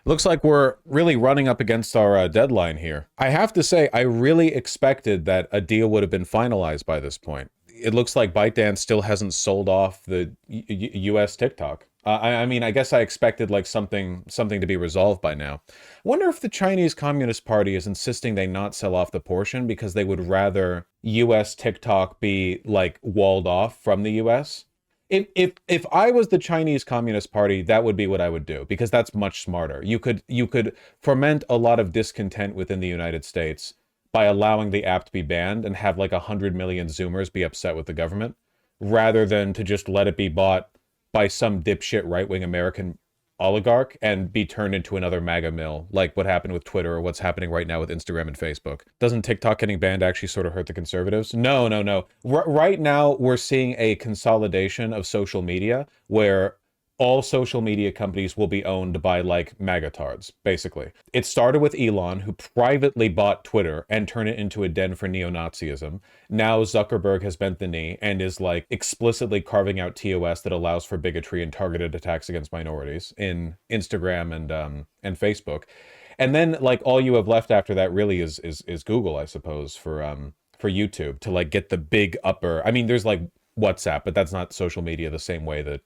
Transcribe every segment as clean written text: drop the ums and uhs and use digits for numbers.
Looks like we're really running up against our deadline here. I have to say, I really expected that a deal would have been finalized by this point. It looks like ByteDance still hasn't sold off the U.S. TikTok. I mean, I guess I expected like something to be resolved by now. I wonder if the Chinese Communist Party is insisting they not sell off the portion because they would rather U.S. TikTok be like walled off from the U.S. If I was the Chinese Communist Party, that would be what I would do, because that's much smarter. You could foment a lot of discontent within the United States by allowing the app to be banned and have like 100 million Zoomers be upset with the government, rather than to just let it be bought by some dipshit right-wing American oligarch and be turned into another MAGA mill, like what happened with Twitter or what's happening right now with Instagram and Facebook. Doesn't TikTok getting banned actually sort of hurt the conservatives? No, no, no. Right now, we're seeing a consolidation of social media where all social media companies will be owned by like MAGA-tards, basically. It started with Elon, who privately bought Twitter and turned it into a den for neo-Nazism. Now Zuckerberg has bent the knee and is like explicitly carving out TOS that allows for bigotry and targeted attacks against minorities in Instagram and Facebook. And then like all you have left after that really is Google, I suppose, for YouTube to like get the big upper. I mean, there's like WhatsApp, but that's not social media the same way that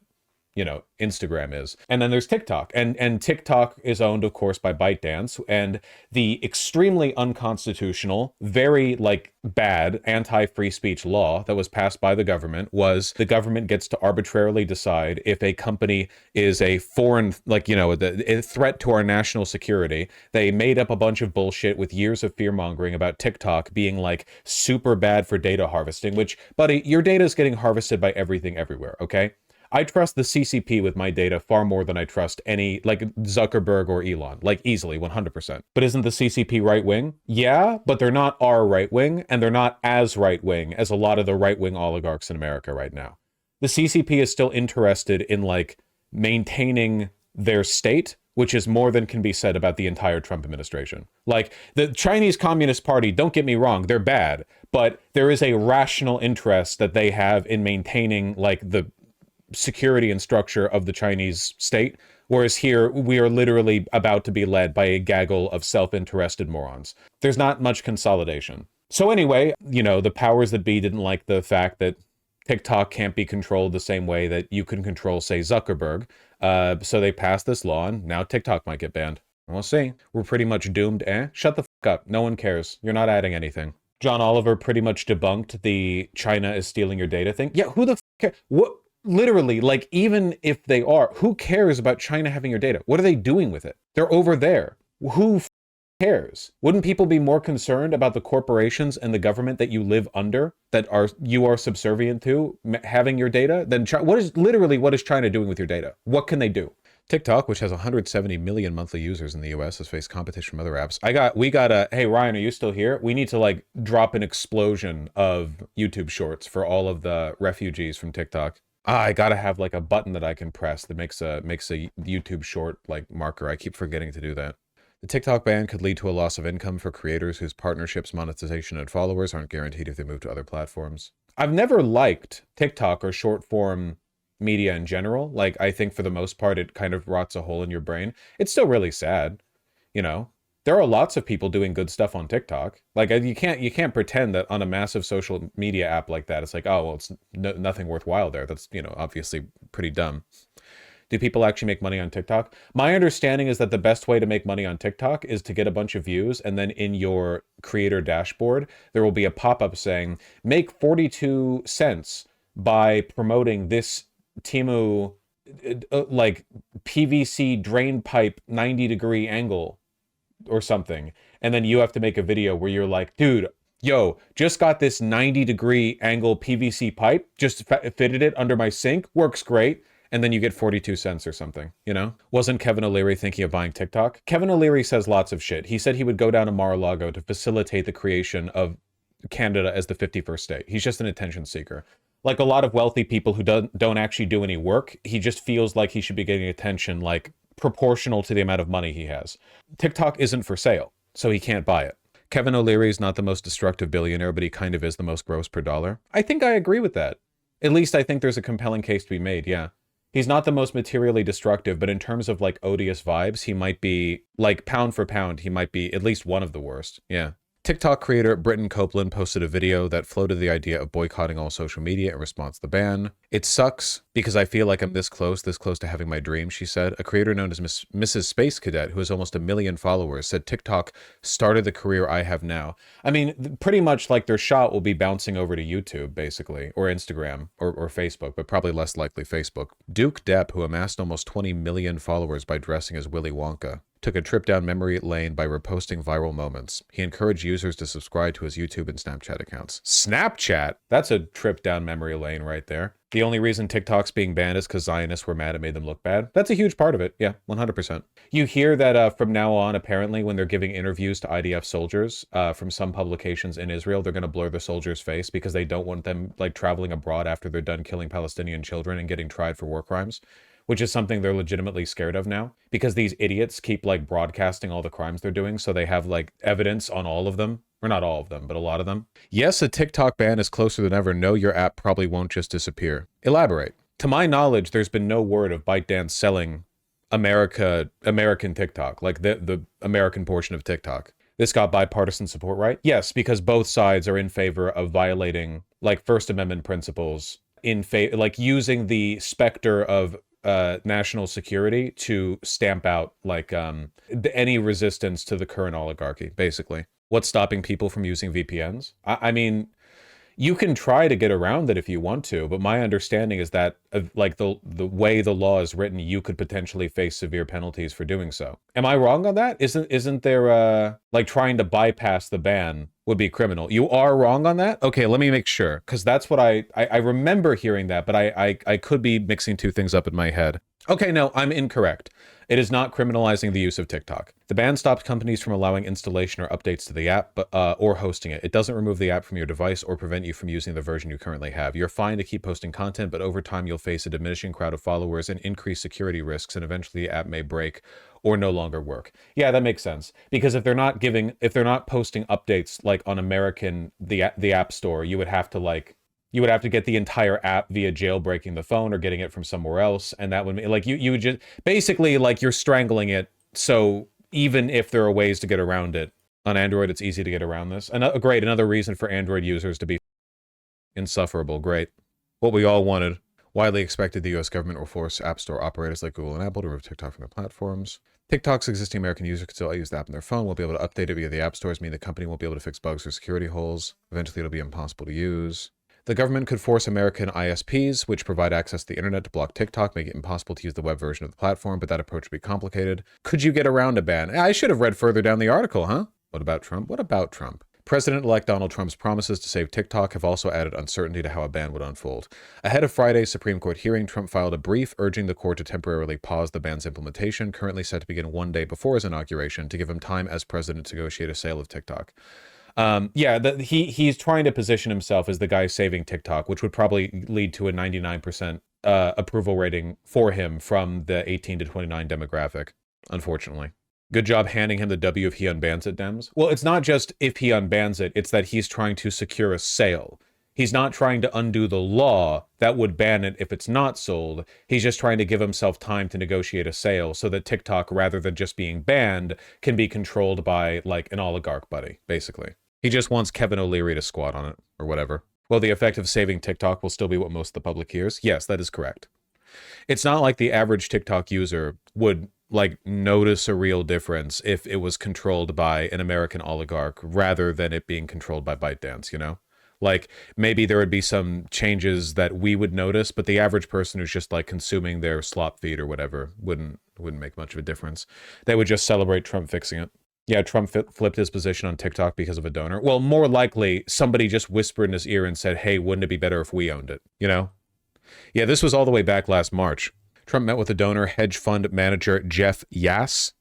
Instagram is. And then there's TikTok. And TikTok is owned, of course, by ByteDance. And the extremely unconstitutional, very like bad anti-free speech law that was passed by the government was the government gets to arbitrarily decide if a company is a foreign, like, a threat to our national security. They made up a bunch of bullshit with years of fear mongering about TikTok being like super bad for data harvesting, which, buddy, your data is getting harvested by everything everywhere, okay? I trust the CCP with my data far more than I trust any, like Zuckerberg or Elon, like easily, 100%. But isn't the CCP right-wing? Yeah, but they're not our right-wing, and they're not as right-wing as a lot of the right-wing oligarchs in America right now. The CCP is still interested in, like, maintaining their state, which is more than can be said about the entire Trump administration. Like, the Chinese Communist Party, don't get me wrong, they're bad, but there is a rational interest that they have in maintaining, like, the security and structure of the Chinese state, whereas here we are literally about to be led by a gaggle of self-interested morons. There's not much consolidation. So anyway, the powers that be didn't like the fact that TikTok can't be controlled the same way that you can control, say, Zuckerberg. So they passed this law, and now TikTok might get banned. We'll see. We're pretty much doomed, eh? Shut the fuck up. No one cares. You're not adding anything. John Oliver pretty much debunked the China is stealing your data thing. Yeah, who the fuck cares? What? Literally, like, even if they are, who cares about China having your data? What are they doing with it? They're over there. Who cares? Wouldn't people be more concerned about the corporations and the government that you live under, that you are subservient to, having your data, than what is China doing with your data? What can they do? TikTok, which has 170 million monthly users in the US, has faced competition from other apps. Hey, Ryan, are you still here? We need to like drop an explosion of YouTube shorts for all of the refugees from TikTok. I gotta have like a button that I can press that makes a YouTube short like marker. I keep forgetting to do that. The TikTok ban could lead to a loss of income for creators whose partnerships, monetization, and followers aren't guaranteed if they move to other platforms. I've never liked TikTok or short form media in general. Like, I think for the most part, it kind of rots a hole in your brain. It's still really sad, There are lots of people doing good stuff on TikTok. Like, you can't pretend that on a massive social media app like that, it's like, oh, well, it's nothing worthwhile there. That's, obviously pretty dumb. Do people actually make money on TikTok? My understanding is that the best way to make money on TikTok is to get a bunch of views, and then in your creator dashboard, there will be a pop-up saying, make 42 cents by promoting this Temu, like, PVC drain pipe 90-degree angle or something, and then you have to make a video where you're like, dude, yo, just got this 90-degree angle PVC pipe, just fitted it under my sink, works great, and then you get 42 cents or something, Wasn't Kevin O'Leary thinking of buying TikTok? Kevin O'Leary says lots of shit. He said he would go down to Mar-a-Lago to facilitate the creation of Canada as the 51st state. He's just an attention seeker. Like a lot of wealthy people who don't actually do any work, he just feels like he should be getting attention, like, proportional to the amount of money he has. TikTok isn't for sale, so he can't buy it. Kevin O'Leary is not the most destructive billionaire, but he kind of is the most gross per dollar. I think I agree with that. At least I think there's a compelling case to be made, yeah. He's not the most materially destructive, but in terms of like odious vibes, he might be like pound for pound, he might be at least one of the worst. Yeah. TikTok creator Britton Copeland posted a video that floated the idea of boycotting all social media in response to the ban. It sucks because I feel like I'm this close to having my dream, she said. A creator known as Mrs. Space Cadet, who has almost 1 million followers, said TikTok started the career I have now. I mean, pretty much like their shot will be bouncing over to YouTube, basically, or Instagram, or Facebook, but probably less likely Facebook. Duke Depp, who amassed almost 20 million followers by dressing as Willy Wonka, took a trip down memory lane by reposting viral moments. He encouraged users to subscribe to his YouTube and Snapchat accounts. Snapchat? That's a trip down memory lane right there. The only reason TikTok's being banned is because Zionists were mad it made them look bad. That's a huge part of it. Yeah, 100%. You hear that from now on, apparently, when they're giving interviews to IDF soldiers from some publications in Israel, they're going to blur the soldier's face because they don't want them like traveling abroad after they're done killing Palestinian children and getting tried for war crimes, which is something they're legitimately scared of now because these idiots keep like broadcasting all the crimes they're doing. So they have like evidence on all of them, or not all of them, but a lot of them. Yes, a TikTok ban is closer than ever. No, your app probably won't just disappear. Elaborate. To my knowledge, there's been no word of ByteDance selling American TikTok, like the American portion of TikTok. This got bipartisan support, right? Yes, because both sides are in favor of violating like First Amendment principles like using the specter of national security to stamp out like any resistance to the current oligarchy, basically. What's stopping people from using VPNs? I mean, you can try to get around it if you want to, but my understanding is that like the way the law is written, you could potentially face severe penalties for doing so. Am I wrong on that? Isn't there like trying to bypass the ban would be criminal? You are wrong on that? Okay, let me make sure, because that's what I remember hearing that, but I could be mixing two things up in my head. Okay, no, I'm incorrect. It is not criminalizing the use of TikTok. The ban stops companies from allowing installation or updates to the app or hosting it. It doesn't remove the app from your device or prevent you from using the version you currently have. You're fine to keep posting content, but over time you'll face a diminishing crowd of followers and increased security risks, and eventually the app may break or no longer work. Yeah, that makes sense. Because if they're not posting updates like on the App Store, you would have to get the entire app via jailbreaking the phone or getting it from somewhere else, and that would like you would just basically like you're strangling it. So even if there are ways to get around it on Android, it's easy to get around this. Great, another reason for Android users to be insufferable. Great, what we all wanted. Widely expected, the U.S. government will force App Store operators like Google and Apple to remove TikTok from their platforms. TikTok's existing American users can still use the app on their phone, won't be able to update it via the app stores, meaning the company won't be able to fix bugs or security holes. Eventually, it'll be impossible to use. The government could force American ISPs, which provide access to the internet, to block TikTok, make it impossible to use the web version of the platform, but that approach would be complicated. Could you get around a ban? I should have read further down the article, huh? What about Trump? What about Trump? President-elect Donald Trump's promises to save TikTok have also added uncertainty to how a ban would unfold. Ahead of Friday's Supreme Court hearing, Trump filed a brief urging the court to temporarily pause the ban's implementation, currently set to begin 1 day before his inauguration, to give him time as president to negotiate a sale of TikTok. He's trying to position himself as the guy saving TikTok, which would probably lead to a 99% approval rating for him from the 18 to 29 demographic, unfortunately. Good job handing him the W if he unbans it, Dems. Well, it's not just if he unbans it, it's that he's trying to secure a sale. He's not trying to undo the law that would ban it if it's not sold. He's just trying to give himself time to negotiate a sale so that TikTok, rather than just being banned, can be controlled by, like, an oligarch buddy, basically. He just wants Kevin O'Leary to squat on it, or whatever. Well, the effect of saving TikTok will still be what most of the public hears. Yes, that is correct. It's not like the average TikTok user would, like, notice a real difference if it was controlled by an American oligarch rather than it being controlled by ByteDance, you know? Like, maybe there would be some changes that we would notice, but the average person who's just, like, consuming their slop feed or whatever wouldn't make much of a difference. They would just celebrate Trump fixing it. Yeah, Trump flipped his position on TikTok because of a donor. Well, more likely, somebody just whispered in his ear and said, hey, wouldn't it be better if we owned it? You know? Yeah, this was all the way back last March. Trump met with the donor, hedge fund manager Jeff Yass,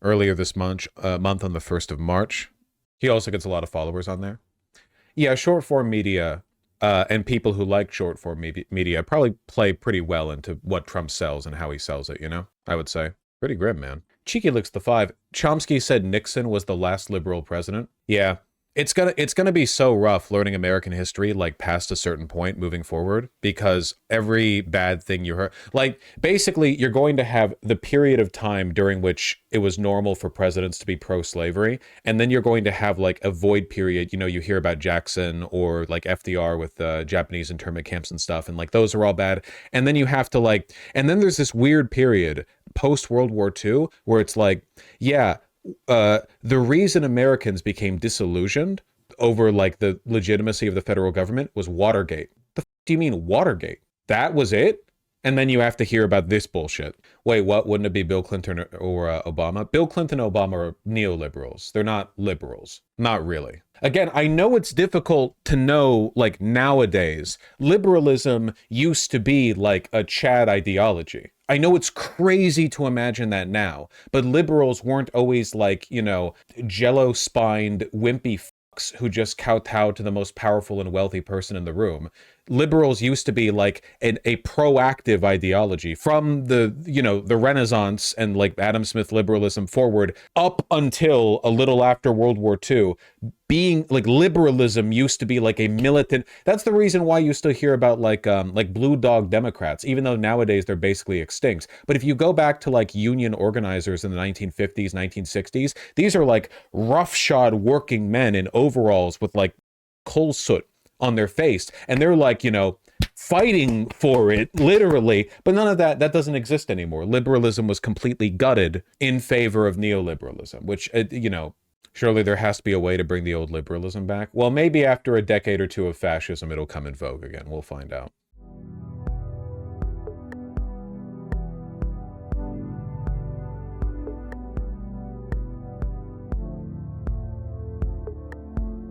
earlier this month on the 1st of March. He also gets a lot of followers on there. Yeah, short-form media and people who like short-form media probably play pretty well into what Trump sells and how he sells it, you know? I would say. Pretty grim, man. Cheeky Licks the 5. Chomsky said Nixon was the last liberal president. Yeah, It's gonna be so rough learning American history like past a certain point moving forward, because every bad thing you heard, like basically you're going to have the period of time during which it was normal for presidents to be pro-slavery, and then you're going to have like a void period. You hear about Jackson or like FDR with Japanese internment camps and stuff, and like those are all bad. And then you have to like, and then there's this weird period post World War II where it's like, yeah, the reason Americans became disillusioned over like the legitimacy of the federal government was Watergate. The do you mean Watergate? That was it? And then you have to hear about this bullshit. Wait, what? Wouldn't it be Bill Clinton or Obama? Bill Clinton and Obama are neoliberals. They're not liberals. Not really. Again, I know it's difficult to know, like nowadays, liberalism used to be like a Chad ideology. I know it's crazy to imagine that now, but liberals weren't always like, jello-spined, wimpy fucks who just kowtow to the most powerful and wealthy person in the room. Liberals used to be like a proactive ideology from the Renaissance and like Adam Smith liberalism forward up until a little after World War II. Being like liberalism used to be like a militant. That's the reason why you still hear about like blue dog Democrats, even though nowadays they're basically extinct. But if you go back to like union organizers in the 1950s, 1960s, these are like roughshod working men in overalls with like coal soot on their face, and they're like, fighting for it literally. But none of that doesn't exist anymore. Liberalism was completely gutted in favor of neoliberalism, which surely there has to be a way to bring the old liberalism back. Well, maybe after a decade or two of fascism it'll come in vogue again. We'll find out.